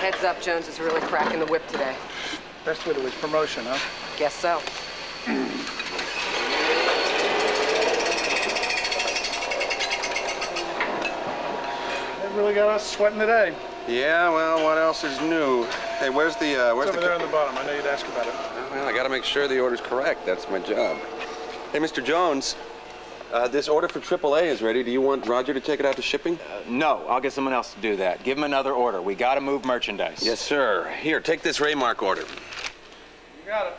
Heads up, Jones is really cracking the whip today. Best way to his promotion, huh? Guess so. They really got us sweating today. Yeah, well, what else is new? Hey, where's the, It's over there on the bottom. I know you'd ask about it. Well, I gotta make sure the order's correct. That's my job. Hey, Mr. Jones, this order for AAA is ready. Do you want Roger to take it out to shipping? No, I'll get someone else to do that. Give him another order. We gotta move merchandise. Yes, sir. Here, take this Raymark order. You got it.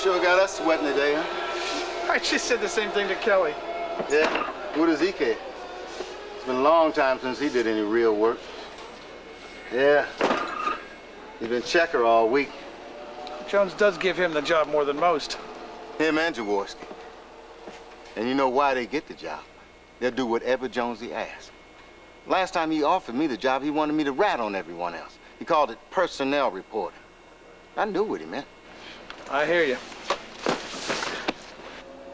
Sure got us sweating today, huh? I just said the same thing to Kelly. Yeah? Who does he care? It's been a long time since he did any real work. Yeah. He's been checker all week. Jones does give him the job more than most. Him and Jaworski. And you know why they get the job? They'll do whatever Jonesy asks. Last time he offered me the job, he wanted me to rat on everyone else. He called it personnel reporting. I knew what he meant. I hear you.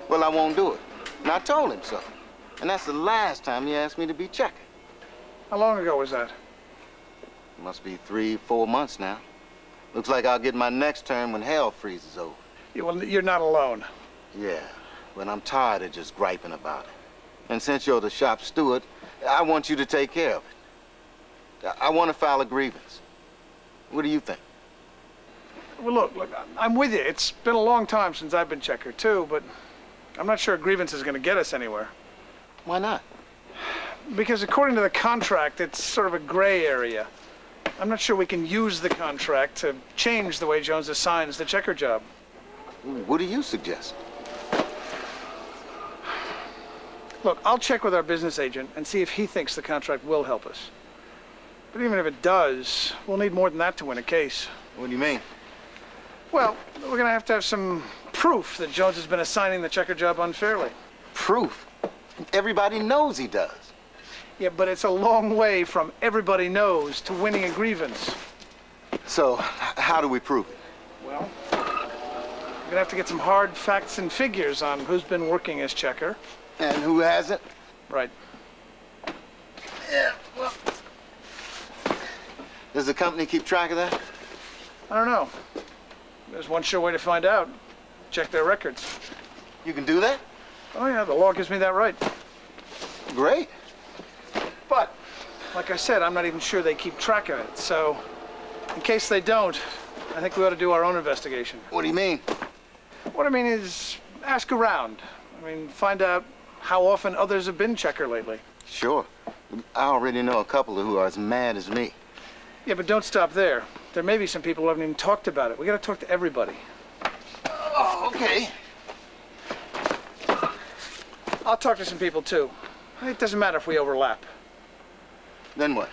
Well, I won't do it. And I told him so. And that's the last time he asked me to be checker. How long ago was that? Must be 3-4 months now. Looks like I'll get my next term when hell freezes over. Yeah, well, you're not alone. Yeah, but I'm tired of just griping about it. And since you're the shop steward, I want you to take care of it. I want to file a grievance. What do you think? Well, look, I'm with you. It's been a long time since I've been checker, too, but I'm not sure a grievance is going to get us anywhere. Why not? Because according to the contract, it's sort of a gray area. I'm not sure we can use the contract to change the way Jones assigns the checker job. What do you suggest? Look, I'll check with our business agent and see if he thinks the contract will help us. But even if it does, we'll need more than that to win a case. What do you mean? Well, we're going to have some proof that Jones has been assigning the checker job unfairly. Proof. Everybody knows he does. Yeah, but it's a long way from everybody knows to winning a grievance. So, how do we prove it? Well, we're going to have to get some hard facts and figures on who's been working as checker. And who hasn't? Right. Yeah, well... Does the company keep track of that? I don't know. There's one sure way to find out. Check their records. You can do that? Oh, yeah, the law gives me that right. Great. But, like I said, I'm not even sure they keep track of it. So, in case they don't, I think we ought to do our own investigation. What do you mean? What I mean is, ask around. I mean, find out how often others have been checker lately. Sure. I already know a couple who are as mad as me. Yeah, but don't stop there. There may be some people who haven't even talked about it. We gotta talk to everybody. Oh, okay. I'll talk to some people, too. It doesn't matter if we overlap. Then what?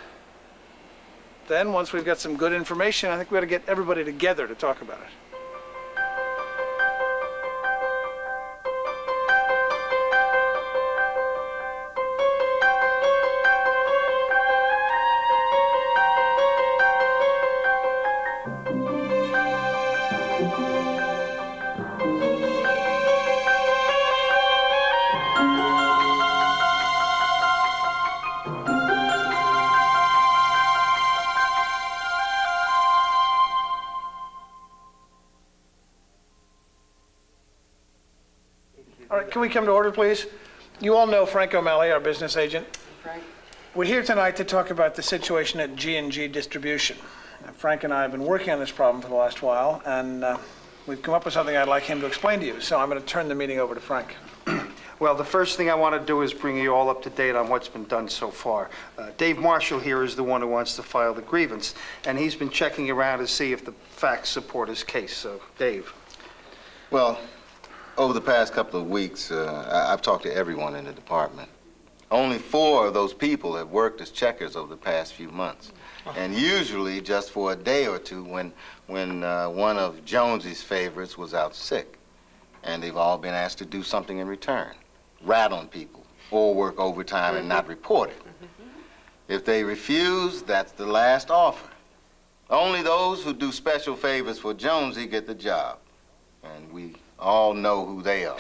Then, once we've got some good information, I think we ought to get everybody together to talk about it. All right, can we come to order, please? You all know Frank O'Malley, our business agent. Frank? We're here tonight to talk about the situation at G&G Distribution. Now, Frank and I have been working on this problem for the last while, and we've come up with something I'd like him to explain to you, so I'm going to turn the meeting over to Frank. Well, the first thing I want to do is bring you all up to date on what's been done so far. Dave Marshall here is the one who wants to file the grievance, and he's been checking around to see if the facts support his case. So, Dave. Well, over the past couple of weeks, I've talked to everyone in the department. Only 4 of those people have worked as checkers over the past few months. And usually just for a day or two when one of Jonesy's favorites was out sick. And they've all been asked to do something in return. Rat on people, or work overtime and not report it. If they refuse, that's the last offer. Only those who do special favors for Jonesy get the job. And we all know who they are.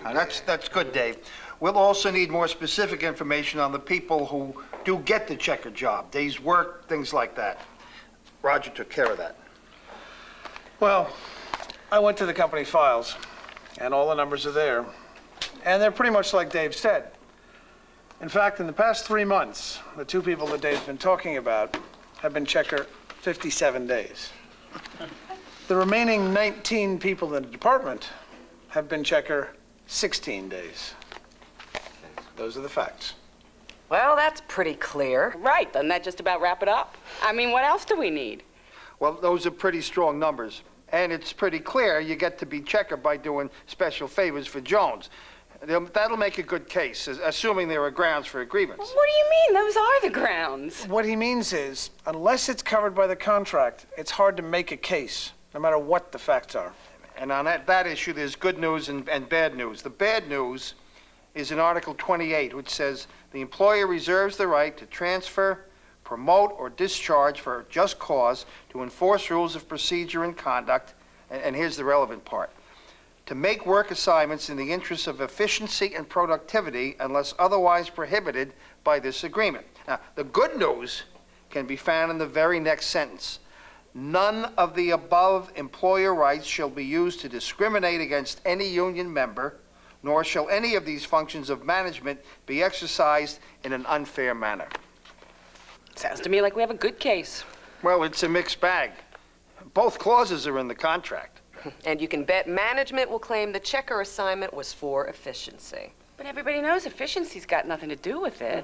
Now, that's good, Dave. We'll also need more specific information on the people who do get the checker job, days work, things like that. Roger took care of that. Well, I went to the company files, and all the numbers are there. And they're pretty much like Dave said. In fact, in the past 3 months, the two people that Dave's been talking about have been checker 57 days. The remaining 19 people in the department have been checker 16 days. Those are the facts. Well, that's pretty clear. Right, doesn't that just about wrap it up? I mean, what else do we need? Well, those are pretty strong numbers. And it's pretty clear you get to be checker by doing special favors for Jones. That'll make a good case, assuming there are grounds for a grievance. What do you mean? Those are the grounds. What he means is, unless it's covered by the contract, it's hard to make a case, no matter what the facts are. And on that issue, there's good news and bad news. The bad news is in Article 28, which says the employer reserves the right to transfer, promote, or discharge for just cause to enforce rules of procedure and conduct, and here's the relevant part, to make work assignments in the interests of efficiency and productivity unless otherwise prohibited by this agreement. Now, the good news can be found in the very next sentence. None of the above employer rights shall be used to discriminate against any union member, nor shall any of these functions of management be exercised in an unfair manner. Sounds to me like we have a good case. Well, it's a mixed bag. Both clauses are in the contract. And you can bet management will claim the checker assignment was for efficiency. But everybody knows efficiency's got nothing to do with it.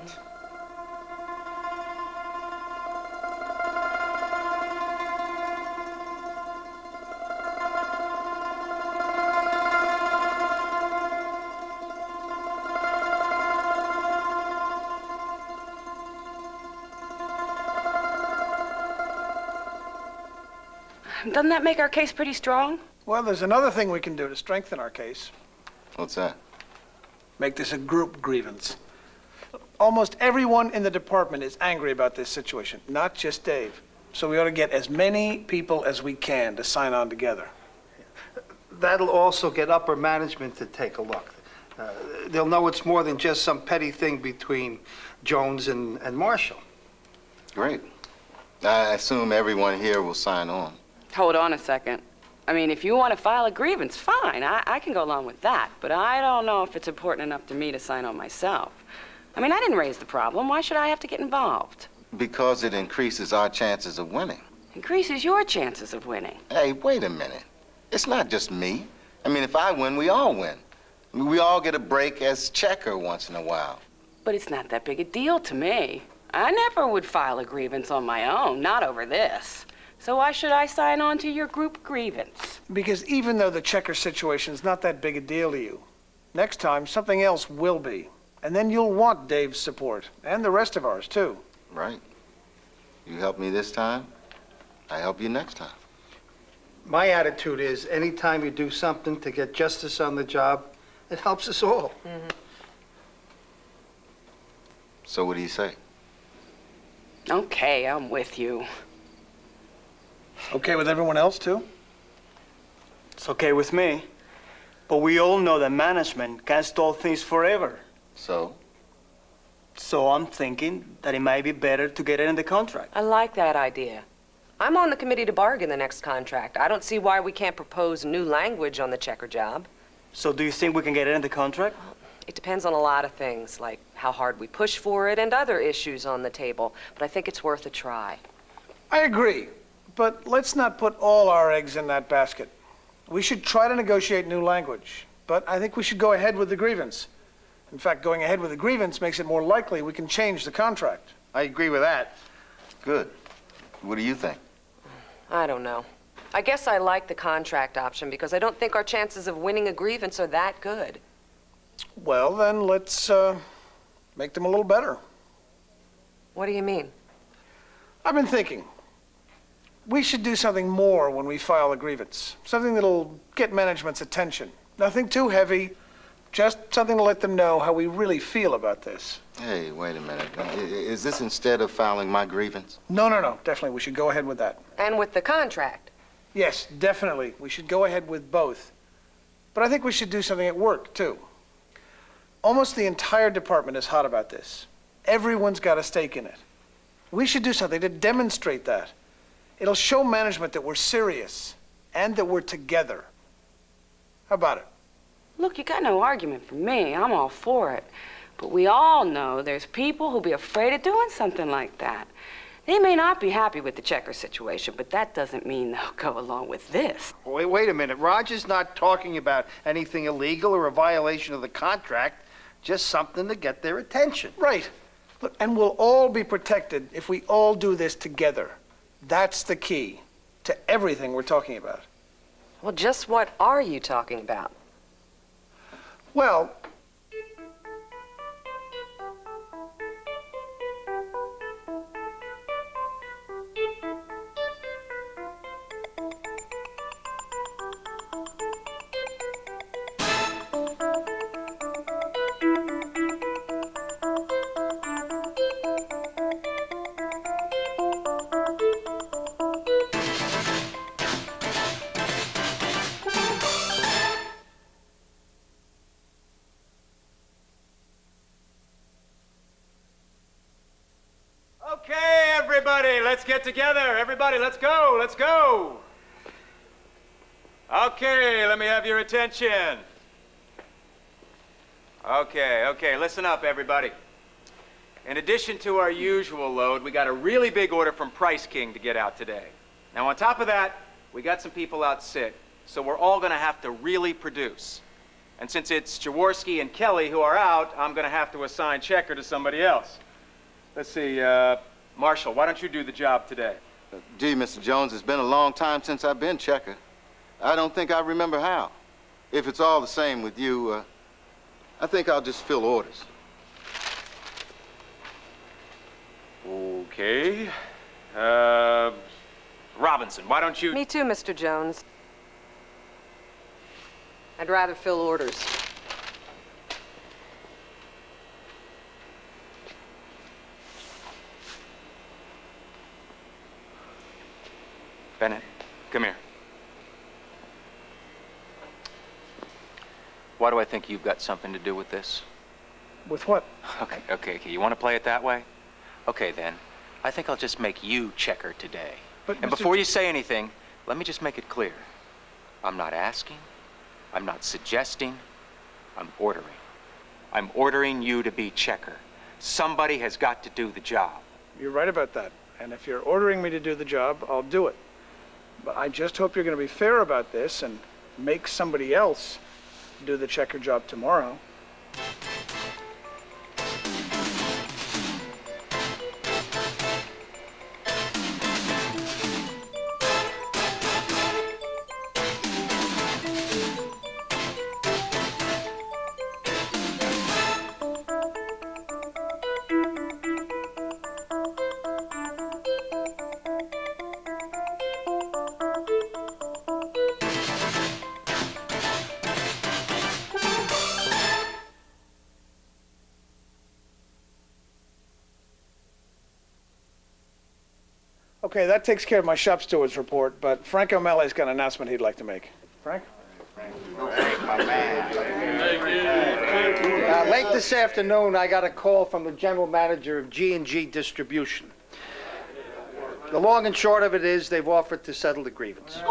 Doesn't that make our case pretty strong? Well, there's another thing we can do to strengthen our case. What's that? Make this a group grievance. Almost everyone in the department is angry about this situation, not just Dave. So we ought to get as many people as we can to sign on together. That'll also get upper management to take a look. They'll know it's more than just some petty thing between Jones and Marshall. Great. I assume everyone here will sign on. Hold on a second. I mean, if you want to file a grievance, fine. I can go along with that. But I don't know if it's important enough to me to sign on myself. I mean, I didn't raise the problem. Why should I have to get involved? Because it increases our chances of winning. Increases your chances of winning. Hey, wait a minute. It's not just me. I mean, if I win, we all win. We all get a break as checker once in a while. But it's not that big a deal to me. I never would file a grievance on my own, not over this. So why should I sign on to your group grievance? Because even though the checker situation is not that big a deal to you, next time something else will be. And then you'll want Dave's support, and the rest of ours, too. Right. You help me this time, I help you next time. My attitude is anytime you do something to get justice on the job, it helps us all. So what do you say? Okay, I'm with you. Okay with everyone else, too? It's okay with me. But we all know that management can't stall things forever. So? So I'm thinking that it might be better to get it in the contract. I like that idea. I'm on the committee to bargain the next contract. I don't see why we can't propose new language on the checker job. So do you think we can get it in the contract? It depends on a lot of things, like how hard we push for it and other issues on the table. But I think it's worth a try. I agree. But let's not put all our eggs in that basket. We should try to negotiate new language. But I think we should go ahead with the grievance. In fact, going ahead with the grievance makes it more likely we can change the contract. I agree with that. Good. What do you think? I don't know. I guess I like the contract option because I don't think our chances of winning a grievance are that good. Well, then let's make them a little better. What do you mean? I've been thinking. We should do something more when we file a grievance. Something that'll get management's attention. Nothing too heavy, Just something to let them know how we really feel about this. Hey, wait a minute. Is this instead of filing my grievance? No, definitely, we should go ahead with that. And with the contract. Yes, definitely, we should go ahead with both. But I think we should do something at work, too. Almost the entire department is hot about this. Everyone's got a stake in it. We should do something to demonstrate that. It'll show management that we're serious and that we're together. How about it? Look, you got no argument from me. I'm all for it. But we all know there's people who'll be afraid of doing something like that. They may not be happy with the checker situation, but that doesn't mean they'll go along with this. Wait a minute. Roger's not talking about anything illegal or a violation of the contract, just something to get their attention. Right. Look, and we'll all be protected if we all do this together. That's the key to everything we're talking about. Well, just what are you talking about? Well, Okay, everybody, let's get together. Everybody, let's go, let's go. Okay, let me have your attention. Okay, listen up, everybody. In addition to our usual load, we got a really big order from Price King to get out today. Now, on top of that, we got some people out sick, so we're all gonna have to really produce. And since it's Jaworski and Kelly who are out, I'm gonna have to assign Checker to somebody else. Let's see, Marshall, why don't you do the job today? Gee, Mr. Jones, it's been a long time since I've been checker. I don't think I remember how. If it's all the same with you, I think I'll just fill orders. Okay. Robinson, why don't you... Me too, Mr. Jones. I'd rather fill orders. Bennett, come here. Why do I think you've got something to do with this? with what? Okay. You want to play it that way? Okay, then. I think I'll just make you checker today. But, And Mr. before you say anything, let me just make it clear. I'm not asking. I'm not suggesting. I'm ordering. I'm ordering you to be checker. Somebody has got to do the job. You're right about that. And if you're ordering me to do the job, I'll do it. But I just hope you're going to be fair about this and make somebody else do the checker job tomorrow. Okay, that takes care of my shop steward's report, but Frank O'Malley's got an announcement he'd like to make. Frank? Late this afternoon, I got a call from the general manager of G&G Distribution. The long and short of it is they've offered to settle the grievance. Hey,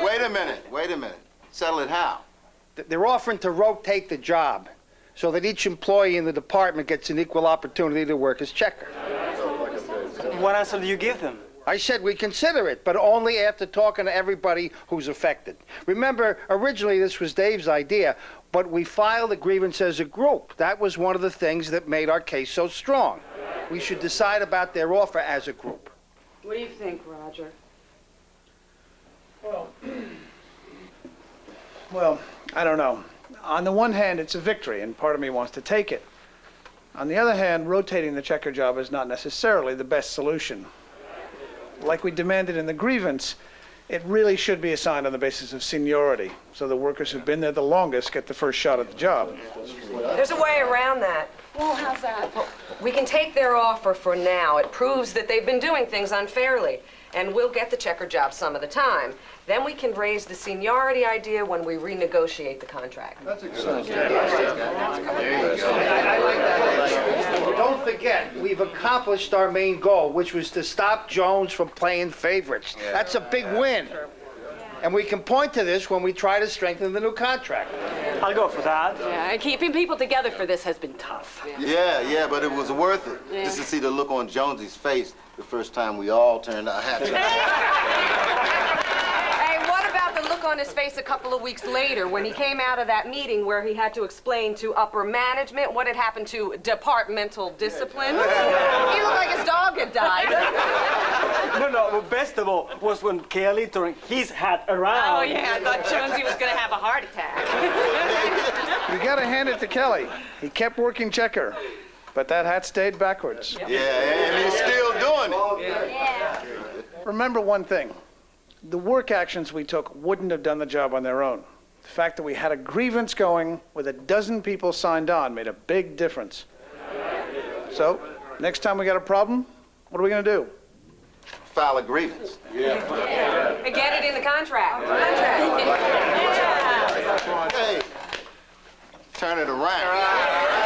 wait a minute. Settle it how? They're offering to rotate the job so that each employee in the department gets an equal opportunity to work as checker. What answer do you give them? I said we consider it, but only after talking to everybody who's affected. Remember, originally this was Dave's idea, but we filed a grievance as a group. That was one of the things that made our case so strong. We should decide about their offer as a group. What do you think, Roger? Well, I don't know. On the one hand, it's a victory, and part of me wants to take it. On the other hand, rotating the checker job is not necessarily the best solution. like we demanded in the grievance, it really should be assigned on the basis of seniority, so the workers who've been there the longest get the first shot at the job. There's a way around that. Well, how's that? We can take their offer for now. It proves that they've been doing things unfairly, and we'll get the checker job some of the time. Then we can raise the seniority idea when we renegotiate the contract. Don't forget, we've accomplished our main goal, which was to stop Jones from playing favorites. That's a big win. And we can point to this when we try to strengthen the new contract. I'll go for that. Yeah, keeping people together for this has been tough. Yeah, but it was worth it. Yeah. Just to see the look on Jonesy's face the first time we all turned our hats. Hey, what about the look on his face a couple of weeks later when he came out of that meeting where he had to explain to upper management what had happened to departmental discipline? He looked like his dog had died. No, but best of all was when Kelly turned his hat around. Oh, yeah, I thought Jonesy was going to have a heart attack. You gotta hand it to Kelly. He kept working checker, but that hat stayed backwards. Yeah, and he's still doing it. Remember one thing. The work actions we took wouldn't have done the job on their own. The fact that we had a grievance going with a dozen people signed on made a big difference. So, next time we got a problem, what are we gonna do? File a grievance. And get it in the contract. Hey, turn it around.